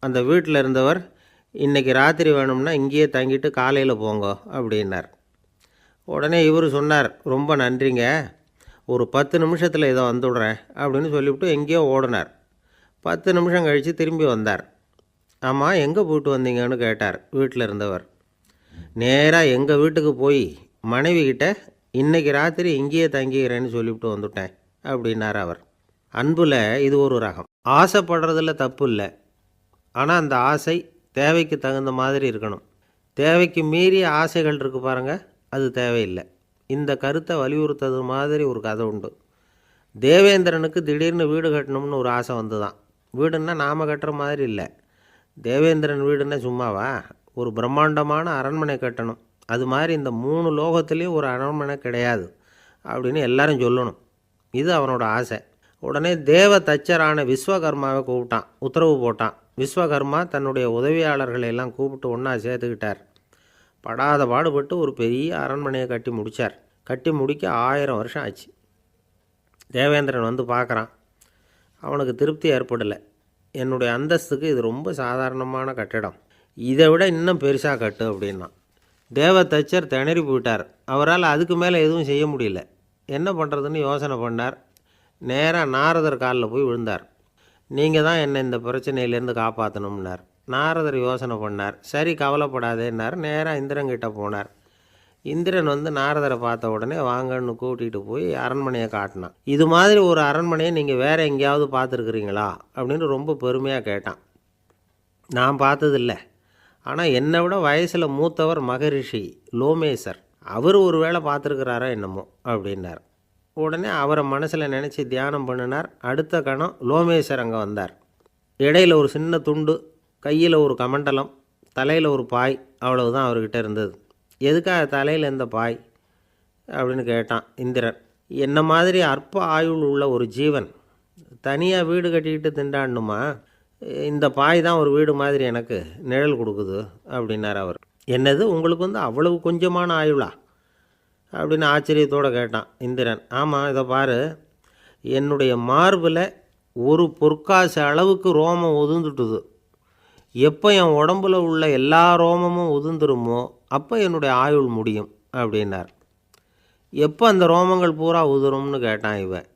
அந்த வீட்டில் இருந்தவர், இன்றைக்கி ராத்திரி வேணும்னா இங்கேயே தங்கிட்டு காலையில் போங்க அப்படின்னார். உடனே இவர் சொன்னார், ரொம்ப நன்றிங்க, ஒரு 10 நிமிஷத்தில் இதை வந்துவிடுறேன் அப்படின்னு சொல்லிவிட்டு எங்கேயோ ஓடினார். 10 நிமிஷம் கழித்து திரும்பி வந்தார். ஆமாம், எங்கே போயிட்டு வந்தீங்கன்னு கேட்டார் வீட்டில் இருந்தவர். நேராக எங்கள் வீட்டுக்கு போய் மனைவிக்கிட்ட இன்றைக்கி ராத்திரி இங்கேயே தங்கிக்கிறேன்னு சொல்லிவிட்டு வந்துவிட்டேன் அப்படின்னார் அவர். அன்பில் இது ஒரு ரகம். ஆசைப்படுறதில்ல தப்பு இல்லை, ஆனால் அந்த ஆசை தேவைக்கு தகுந்த மாதிரி இருக்கணும். தேவைக்கு மீறிய ஆசைகள் இருக்குது பாருங்கள், அது தேவையில்லை. இந்த கருத்தை வலியுறுத்தது மாதிரி ஒரு கதை உண்டு. தேவேந்திரனுக்கு திடீர்னு வீடு கட்டணும்னு ஒரு ஆசை வந்து தான். வீடுன்னா நாம் கட்டுற மாதிரி இல்லை. தேவேந்திரன் வீடுன்னா சும்மாவா, ஒரு பிரம்மாண்டமான அரண்மனை கட்டணும். அது மாதிரி இந்த 3 லோகத்துலேயும் ஒரு அரண்மனை கிடையாது அப்படின்னு எல்லாரும் சொல்லணும். இது அவனோட ஆசை. உடனே தேவ தச்சரான விஸ்வகர்மாவை கூப்பிட்டான், உத்தரவு போட்டான். விஸ்வகர்மா தன்னுடைய உதவியாளர்களை எல்லாம் கூப்பிட்டு ஒன்றா சேர்த்துக்கிட்டார். படாத பாடுபட்டு ஒரு பெரிய அரண்மனையை கட்டி முடித்தார். கட்டி முடிக்க 1000 வருஷம் ஆச்சு. தேவேந்திரன் வந்து பார்க்குறான். அவனுக்கு திருப்தி ஏற்படலை. என்னுடைய அந்தஸ்துக்கு இது ரொம்ப சாதாரணமான கட்டிடம், இதை விட இன்னும் பெருசாக கட்டு அப்படின்னா. தேவ தச்சர் திணறி போயிட்டார். அவரால் அதுக்கு மேலே எதுவும் செய்ய முடியல. என்ன பண்ணுறதுன்னு யோசனை பண்ணார். நேராக நாரதர் காலில் போய் விழுந்தார். நீங்கள் தான் என்னை இந்த பிரச்சனையிலேருந்து காப்பாற்றணும்னார். நாரதர் யோசனை பண்ணார். சரி, கவலைப்படாதேன்னார். நேராக இந்திரங்கிட்ட போனார். இந்திரன் வந்து நாரதரை பார்த்த உடனே வாங்கன்னு கூட்டிகிட்டு போய் அரண்மனையை காட்டினான். இது மாதிரி ஒரு அரண்மனையை நீங்கள் வேறு எங்கேயாவது பார்த்துருக்குறீங்களா அப்படின்னு ரொம்ப பெருமையாக கேட்டான். நான் பார்த்ததில்ல, ஆனால் என்னை விட வயசில் மூத்தவர் மகரிஷி லோமேசர், அவர் ஒரு வேளை பார்த்துருக்கிறாரோ என்னமோ அப்படின்னார். உடனே அவரை மனசில் நினச்சி தியானம் பண்ணினார். அடுத்த கணம் லோமேசர் அங்கே வந்தார். இடையில் ஒரு சின்ன துண்டு, கையில் ஒரு கமண்டலம், தலையில் ஒரு பாய், அவ்வளவுதான் அவர்கிட்ட இருந்தது. எதுக்காக தலையில் எந்த பாய் அப்படின்னு கேட்டான் இந்திரன். என்ன மாதிரி அற்ப ஆயுள் உள்ள ஒரு ஜீவன் தனியாக வீடு கட்டிக்கிட்டு திண்டாடணுமா? இந்த பாய் தான் ஒரு வீடு மாதிரி எனக்கு நிழல் கொடுக்குது அப்படின்னார் அவர். என்னது, உங்களுக்கு வந்து அவ்வளவு கொஞ்சமான ஆயுளா அப்படின்னு ஆச்சரியத்தோடு கேட்டான் இந்திரன். ஆமாம், இதை பாரு, என்னுடைய மார்பில் ஒரு பொற்காசு அளவுக்கு ரோமம் உதிர்ந்துட்டுது. எப்போ என் உடம்புல உள்ள எல்லா ரோமமும் உதிர்ந்துருமோ அப்போ என்னுடைய ஆயுள் முடியும் அப்படின்னார். எப்போ அந்த ரோமங்கள் பூரா உதிரும்னு கேட்டான் இவன்.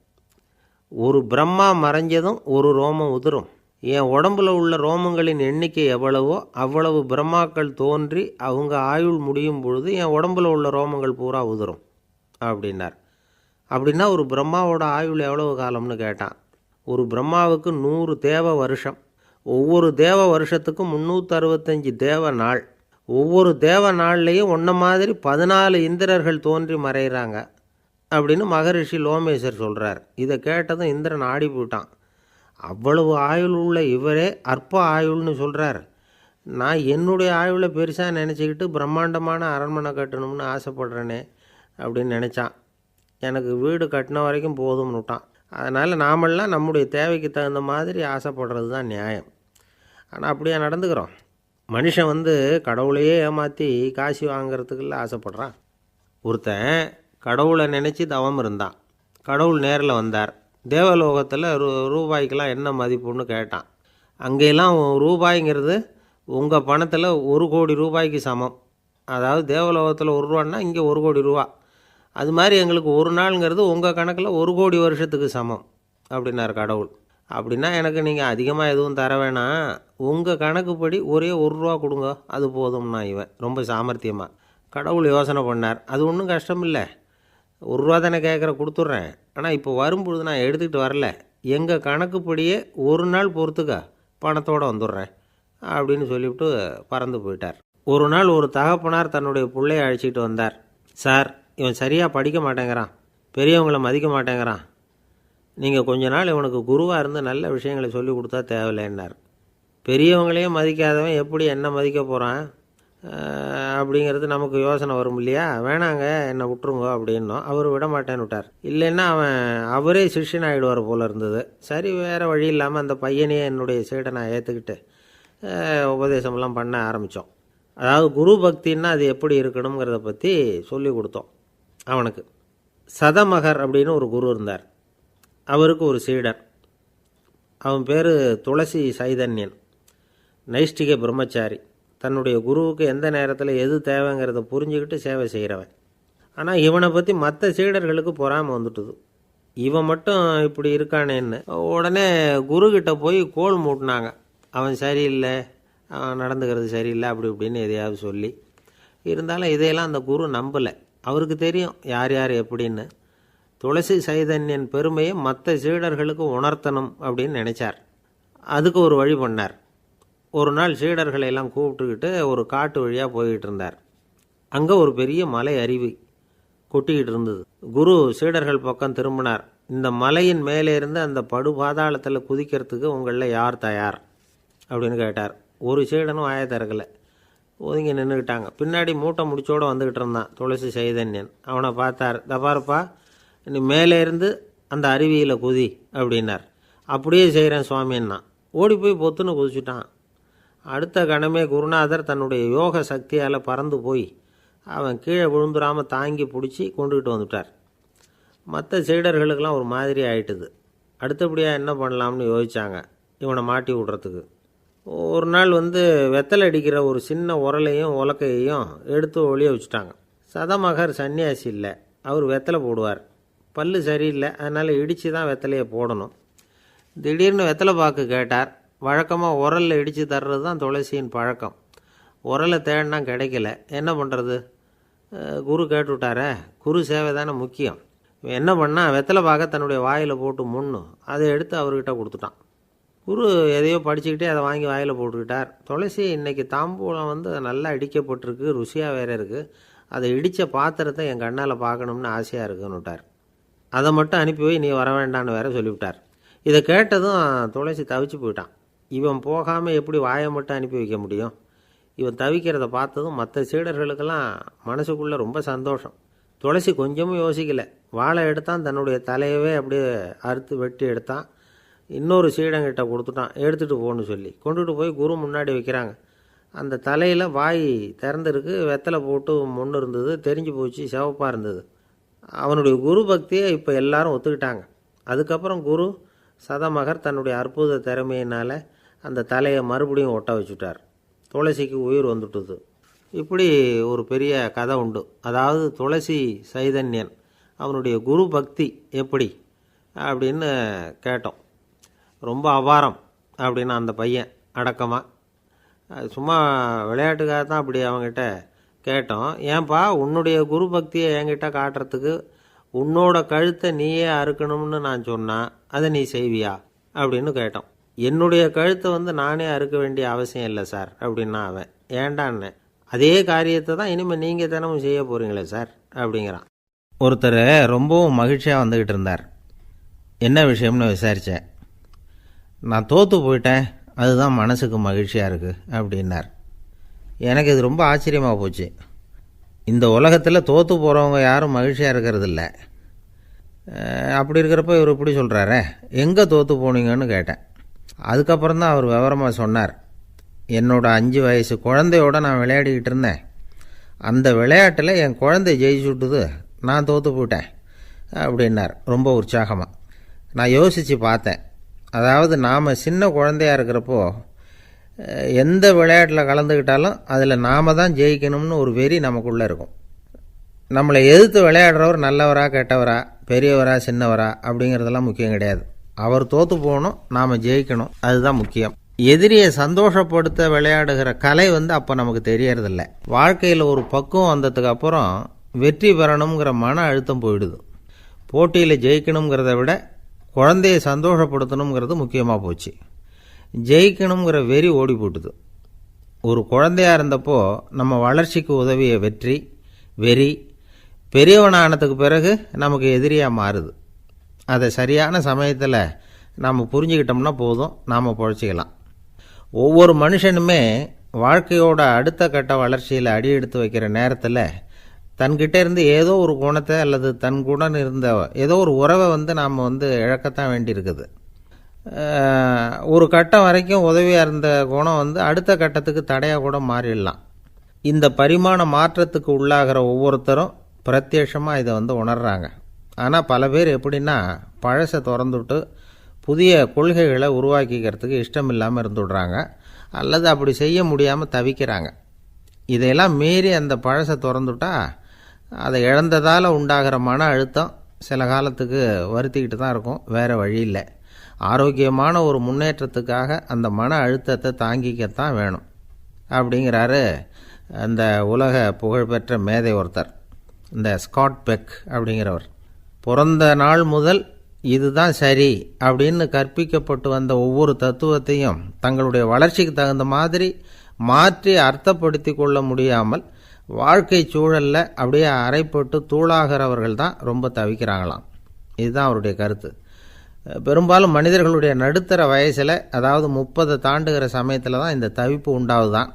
ஒரு பிரம்மா மறைஞ்சதும் ஒரு ரோமம் உதிரும். என் உடம்புல உள்ள ரோமங்களின் எண்ணிக்கை எவ்வளவோ அவ்வளவு பிரம்மாக்கள் தோன்றி அவங்க ஆயுள் முடியும் பொழுது என் உடம்புல உள்ள ரோமங்கள் பூரா உதிரும் அப்படின்னார். அப்படின்னா ஒரு பிரம்மாவோட ஆயுள் எவ்வளவு காலம்னு கேட்டான். ஒரு பிரம்மாவுக்கு 100 தேவ வருஷம். ஒவ்வொரு தேவ வருஷத்துக்கும் 365 தேவ நாள். ஒவ்வொரு தேவ நாள்லேயும் ஒன்றை மாதிரி 14 இந்திரர்கள் தோன்றி மறைகிறாங்க அப்படின்னு மகரிஷி லோமேசர் சொல்கிறார். இதை கேட்டதும் இந்திரன் ஆடி போயிட்டான். அவ்வளவு ஆயுள் உள்ள இவரே அற்ப ஆயுள்னு சொல்கிறார். நான் என்னுடைய ஆயுளை பெருசாக நினச்சிக்கிட்டு பிரம்மாண்டமான அரண்மனை கட்டணும்னு ஆசைப்படுறேனே அப்படின்னு நினச்சான். எனக்கு வீடு கட்டின வரைக்கும் போதும்னு விட்டான். அதனால் நாமெல்லாம் நம்முடைய தேவைக்கு தகுந்த மாதிரி ஆசைப்படுறது தான் நியாயம். ஆனால் அப்படியே நடந்துக்கிறோம். மனுஷன் வந்து கடவுளையே ஏமாற்றி காசு வாங்கிறதுக்குள்ள ஆசைப்படுறான். ஒருத்தன் கடவுளை நினச்சி தவம் இருந்தான். கடவுள் நேரில் வந்தார். தேவலோகத்தில் ரூபாய்க்கெல்லாம் என்ன மதிப்புன்னு கேட்டான். அங்கெல்லாம் ரூபாய்ங்கிறது உங்கள் பணத்தில் 1 கோடி ரூபாய்க்கு சமம். அதாவது தேவலோகத்தில் 1 ரூபான்னா இங்கே 1 கோடி ரூபா. அது மாதிரி எங்களுக்கு ஒரு நாளுங்கிறது உங்கள் கணக்கில் 1 கோடி வருஷத்துக்கு சமம் அப்படின்னார் கடவுள். அப்படின்னா எனக்கு நீங்கள் அதிகமாக எதுவும் தர வேணாம், உங்கள் கணக்குப்படி ஒரே 1 ரூபா கொடுங்க, அது போதும்னா இவன் ரொம்ப சாமர்த்தியமாக. கடவுள் யோசனை பண்ணார். அது ஒன்றும் கஷ்டம் இல்லை, 1 ரூபா தானே கேட்குற, கொடுத்துட்றேன். ஆனால் இப்போ வரும்பொழுது நான் எடுத்துக்கிட்டு வரல, எங்கள் கணக்குப்படியே 1 நாள் பொறுத்துக்க பணத்தோடு வந்துடுறேன் அப்படின்னு சொல்லிவிட்டு பறந்து போயிட்டார். ஒரு நாள் ஒரு தகப்பனார் தன்னுடைய பிள்ளையை அழைச்சிட்டு வந்தார். சார், இவன் சரியாக படிக்க மாட்டேங்கிறான், பெரியவங்களை மதிக்க மாட்டேங்கிறான், நீங்கள் கொஞ்ச நாள் இவனுக்கு குருவாக இருந்து நல்ல விஷயங்களை சொல்லி கொடுத்தா தேவையில்லைன்னார். பெரியவங்களையும் மதிக்காதவன் எப்படி என்ன மதிக்க போகிறான்? அப்படிங்கிறது நமக்கு யோசனை வரும் இல்லையா? வேணாங்க, என்னை விட்டுருங்க அப்படின்னோம். அவர் விட மாட்டேன்னு விட்டார். இல்லைன்னா அவரே சிஷ்யன் ஆகிடுவார் போல இருந்தது. சரி, வேறு வழி இல்லாமல் அந்த பையனையே என்னுடைய சீடனை ஏற்றுக்கிட்டு உபதேசமெல்லாம் பண்ண ஆரம்பித்தோம். அதாவது குரு பக்தின்னா அது எப்படி இருக்கணுங்கிறத பற்றி சொல்லி கொடுத்தோம் அவனுக்கு. சதமகர் அப்படின்னு ஒரு குரு இருந்தார். அவருக்கு ஒரு சீடர். அவன் பேர் துளசி சைதன்யன். நைஷ்டிக பிரம்மச்சாரி. தன்னுடைய குருவுக்கு எந்த நேரத்தில் எது தேவைங்கிறத புரிஞ்சுக்கிட்டு சேவை செய்கிறவன். ஆனால் இவனை பற்றி மற்ற சீடர்களுக்கு பொறாமல் வந்துட்டுது. இவன் மட்டும் இப்படி இருக்கானேன்னு உடனே குருக்கிட்ட போய் கோல் மூட்டினாங்க. அவன் சரியில்லை, அவன் நடந்துக்கிறது சரியில்லை, அப்படி இப்படின்னு எதையாவது சொல்லி. இருந்தாலும் இதையெல்லாம் அந்த குரு நம்பலை. அவருக்கு தெரியும் யார் யார் எப்படின்னு. துளசி சைதன்யன் பெருமையை மற்ற சீடர்களுக்கு உணர்த்தணும் அப்படின்னு நினச்சார். அதுக்கு ஒரு வழி பண்ணார். ஒரு நாள் சீடர்களை எல்லாம் கூப்பிட்டுக்கிட்டு ஒரு காட்டு வழியாக போய்கிட்டு இருந்தார். அங்கே ஒரு பெரிய மலை அருவி கொட்டிக்கிட்டு இருந்தது. குரு சீடர்கள் பக்கம் திரும்பினார். இந்த மலையின் மேலே இருந்து அந்த படுபாதாளத்தில் குதிக்கிறதுக்கு உங்களில் யார் தயார் அப்படின்னு கேட்டார். ஒரு சீடனும் வாயை திறக்கலை, ஒதுங்கி நின்றுக்கிட்டாங்க. பின்னாடி மூட்டை முடிச்சோடு வந்துக்கிட்டு இருந்தான் துளசி சைதன்யன். அவனை பார்த்தார். தபாரப்பா, நீ மேலே இருந்து அந்த அருவியில் குதி அப்படின்னார். அப்படியே செய்கிறேன் சுவாமின்னா ஓடி போய் பொத்துன்னு குதிச்சுட்டான். அடுத்த கணமே குருநாதர் தன்னுடைய யோக சக்தியால் பறந்து போய் அவன் கீழே விழுந்துடாமல் தாங்கி பிடிச்சி கொண்டுக்கிட்டு வந்துட்டார். மற்ற சீடர்களுக்கெல்லாம் ஒரு மாதிரி ஆயிட்டுது. அடுத்தபடியாக என்ன பண்ணலாம்னு யோசித்தாங்க இவனை மாட்டி விடுறதுக்கு. ஒரு நாள் வெத்தலை அடிக்கிற ஒரு சின்ன உரலையும் உலக்கையையும் எடுத்து ஒளிய வச்சுட்டாங்க. சதமகர் சன்னியாசி இல்லை, அவர் வெத்தலை போடுவார். பல்லு சரியில்லை, அதனால் இடித்து தான் வெத்தலையை போடணும். திடீர்னு வெத்தலை பாக்கு கேட்டார். வழக்கமாக உரலில் இடித்து தர்றது தான் துளசியின் பழக்கம். உரலை தேடினா கிடைக்கல, என்ன பண்ணுறது? குரு கேட்டுவிட்டாரே, குரு சேவை தானே முக்கியம். என்ன பண்ணால் வெத்தலை பாக்க தன்னுடைய வாயில் போட்டு முன்னும் அதை எடுத்து அவர்கிட்ட கொடுத்துட்டான். குரு எதையோ படிச்சுக்கிட்டே அதை வாங்கி வாயில் போட்டுக்கிட்டார். துளசி இன்றைக்கி தாம்பூலம் நல்லா இடிக்கப்பட்டிருக்கு, ருசியாக வேறு இருக்குது, அதை இடித்த பாத்திரத்தை என் கண்ணால் பார்க்கணும்னு ஆசையாக இருக்குன்னு விட்டார். அதை மட்டும் அனுப்பி போய் நீ வர வேண்டான்னு வேற சொல்லிவிட்டார். இதை கேட்டதும் துளசி தவிச்சு போயிட்டான். இவன் போகாமல் எப்படி வாயை மட்டும் அனுப்பி வைக்க முடியும்? இவன் தவிக்கிறத பார்த்ததும் மற்ற சீடர்களுக்கெல்லாம் மனசுக்குள்ளே ரொம்ப சந்தோஷம். துளசி கொஞ்சமும் யோசிக்கலை. வாழை எடுத்தான், தன்னுடைய தலையவே அப்படியே அறுத்து வெட்டி எடுத்தான். இன்னொரு சீடங்கிட்ட கொடுத்துட்டான், எடுத்துகிட்டு போகணுன்னு சொல்லி. கொண்டுட்டு போய் குரு முன்னாடி வைக்கிறாங்க. அந்த தலையில் வாய் திறந்துருக்கு, வெத்தலை போட்டு முன்னு இருந்தது, தெரிஞ்சு போச்சு, சிவப்பாக இருந்தது. அவனுடைய குரு பக்தியை இப்போ எல்லாரும் ஒத்துக்கிட்டாங்க. அதுக்கப்புறம் குரு சதமகர் தன்னுடைய அற்புத திறமையினால் அந்த தலையை மறுபடியும் ஒட்ட வச்சுட்டார். துளசிக்கு உயிர் வந்துட்டுது. இப்படி ஒரு பெரிய கதை உண்டு. அதாவது துளசி சைதன்யன் அவனுடைய குரு பக்தி எப்படி அப்படின்னு கேட்டோம். ரொம்ப அபாரம் அப்படின்னு அந்த பையன் அடக்கமாக, சும்மா விளையாட்டுக்காக தான் அப்படி அவங்ககிட்ட கேட்டோம். ஏன்பா உன்னுடைய குரு பக்தியை என்கிட்ட காட்டுறதுக்கு உன்னோட கழுத்தை நீயே அறுக்கணும்னு நான் சொன்னான், அதை நீ செய்வியா அப்படின்னு கேட்டோம். என்னுடைய கழுத்தை நானே அறுக்க வேண்டிய அவசியம் இல்லை சார் அப்படின்னா அவன். ஏண்டான்னு, அதே காரியத்தை தான் இனிமேல் நீங்கள் தினமும் செய்ய போகிறீங்களே சார் அப்படிங்கிறான். ஒருத்தர் ரொம்பவும் மகிழ்ச்சியாக வந்துக்கிட்டு இருந்தார். என்ன விஷயம்னு விசாரித்தேன். நான் தோற்று போயிட்டேன், அதுதான் மனசுக்கு மகிழ்ச்சியாக இருக்குது அப்படின்னார். எனக்கு இது ரொம்ப ஆச்சரியமாக போச்சு. இந்த உலகத்தில் தோற்று போகிறவங்க யாரும் மகிழ்ச்சியாக இருக்கிறது இல்லை. அப்படி இருக்கிறப்ப இவர் இப்படி சொல்கிறாரே, எங்கே தோற்று போனீங்கன்னு கேட்டேன். அதுக்கப்புறம் தான் அவர் விவரமாக சொன்னார். என்னோட 5 வயசு குழந்தையோட நான் விளையாடிக்கிட்டு இருந்தேன். அந்த விளையாட்டில் என் குழந்தை ஜெயிச்சுட்டுது, நான் தோற்று போயிட்டேன் அப்படின்னார் ரொம்ப உற்சாகமாக. நான் யோசித்து பார்த்தேன். அதாவது நாம் சின்ன குழந்தையாக இருக்கிறப்போ எந்த விளையாட்டில் கலந்துக்கிட்டாலும் அதில் நாம் தான் ஜெயிக்கணும்னு ஒரு வெறி நமக்குள்ளே இருக்கும். நம்மளை எதிர்த்து விளையாடுறவர் நல்லவரா கெட்டவரா, பெரியவரா சின்னவரா அப்படிங்கிறதெல்லாம் முக்கியம் கிடையாது. அவர் தோற்று போகணும், நாம் ஜெயிக்கணும், அதுதான் முக்கியம். எதிரியை சந்தோஷப்படுத்த விளையாடுகிற கலை அப்போ நமக்கு தெரியறதில்ல. வாழ்க்கையில் ஒரு பக்குவம் வந்ததுக்கு அப்புறம் வெற்றி பெறணுங்கிற மன அழுத்தம் போயிடுது. போட்டியில் ஜெயிக்கணுங்கிறத விட குழந்தையை சந்தோஷப்படுத்தணுங்கிறது முக்கியமாக போச்சு. ஜெயிக்கணுங்கிற வெறி ஓடி போட்டுது. ஒரு குழந்தையாக இருந்தப்போ நம்ம வளர்ச்சிக்கு உதவிய வெறி பெரியவனானதுக்கு பிறகு நமக்கு எதிரியாக மாறுது. அதை சரியான சமயத்தில் நாம் புரிஞ்சுக்கிட்டோம்னா போதும், நாம் பொழைச்சிக்கலாம். ஒவ்வொரு மனுஷனுமே வாழ்க்கையோட அடுத்த கட்ட வளர்ச்சியில் அடி எடுத்து வைக்கிற நேரத்தில் தன்கிட்ட இருந்து ஏதோ ஒரு குணத்தை அல்லது தன் குணம் இருந்த ஏதோ ஒரு உறவை நாம் இழக்கத்தான் வேண்டியிருக்குது. ஒரு கட்டம் வரைக்கும் உதவியாக இருந்த குணம் அடுத்த கட்டத்துக்கு தடையாக கூட மாறிடலாம். இந்த பரிமாண மாற்றத்துக்கு உள்ளாகிற ஒவ்வொருத்தரும் பிரத்யட்சமாக இதை உணர்றாங்க. ஆனால் பல பேர் எப்படின்னா பழசை திறந்துவிட்டு புதிய கொள்கைகளை உருவாக்கிக்கிறதுக்கு இஷ்டம் இல்லாமல் இருந்துவிடுறாங்க, அல்லது அப்படி செய்ய முடியாமல் தவிக்கிறாங்க. இதையெல்லாம் மீறி அந்த பழசை திறந்துவிட்டா அதை இழந்ததால் உண்டாகிற மன அழுத்தம் சில காலத்துக்கு வருத்திக்கிட்டு தான் இருக்கும், வேறு வழி இல்லை. ஆரோக்கியமான ஒரு முன்னேற்றத்துக்காக அந்த மன அழுத்தத்தை தாங்கிக்கத்தான் வேணும் அப்படிங்கிறாரு அந்த உலக புகழ்பெற்ற மேதை ஒருத்தர், இந்த ஸ்காட் பெக் அப்படிங்கிறவர். பிறந்த நாள் முதல் இதுதான் சரி அப்படின்னு கற்பிக்கப்பட்டு வந்த ஒவ்வொரு தத்துவத்தையும் தங்களுடைய வளர்ச்சிக்கு தகுந்த மாதிரி மாற்றி அர்த்தப்படுத்தி கொள்ள முடியாமல் வாழ்க்கை சூழலில் அப்படியே அரைப்பட்டு தூளாகிறவர்கள் தான் ரொம்ப தவிக்கிறாங்களாம். இதுதான் அவருடைய கருத்து. பெரும்பாலும் மனிதர்களுடைய நடுத்தர வயசில், அதாவது 30 தாண்டுகிற சமயத்தில் தான் இந்த தவிப்பு உண்டாகுதான்.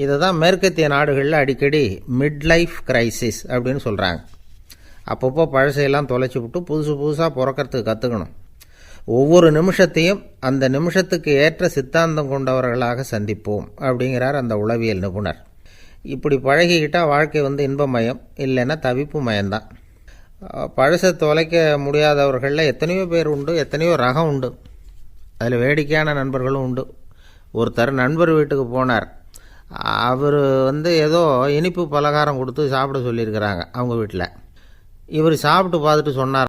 இதை தான் மேற்கத்திய நாடுகளில் அடிக்கடி மிட் லைஃப் கிரைசிஸ் அப்படின்னு சொல்கிறாங்க. அப்பப்போ பழசையெல்லாம் தொலைச்சி விட்டு புதுசாக பிறக்கிறதுக்கு கற்றுக்கணும். ஒவ்வொரு நிமிஷத்தையும் அந்த நிமிஷத்துக்கு ஏற்ற சித்தாந்தம் கொண்டவர்களாக சந்திப்போம் அப்படிங்கிறார் அந்த உளவியல் நிபுணர். இப்படி பழகிக்கிட்டால் வாழ்க்கை இன்பமயம், இல்லைன்னா தவிப்பு மயம்தான். பழசை தொலைக்க முடியாதவர்களில் எத்தனையோ பேர் உண்டு, எத்தனையோ ரகம் உண்டு. அதில் வேடிக்கையான நண்பர்களும் உண்டு. ஒருத்தர் நண்பர் வீட்டுக்கு போனார். அவர் ஏதோ இனிப்பு பலகாரம் கொடுத்து சாப்பிட சொல்லியிருக்கிறாங்க அவங்க வீட்டில். இவர் சாப்பிட்டு பார்த்துட்டு சொன்னார்,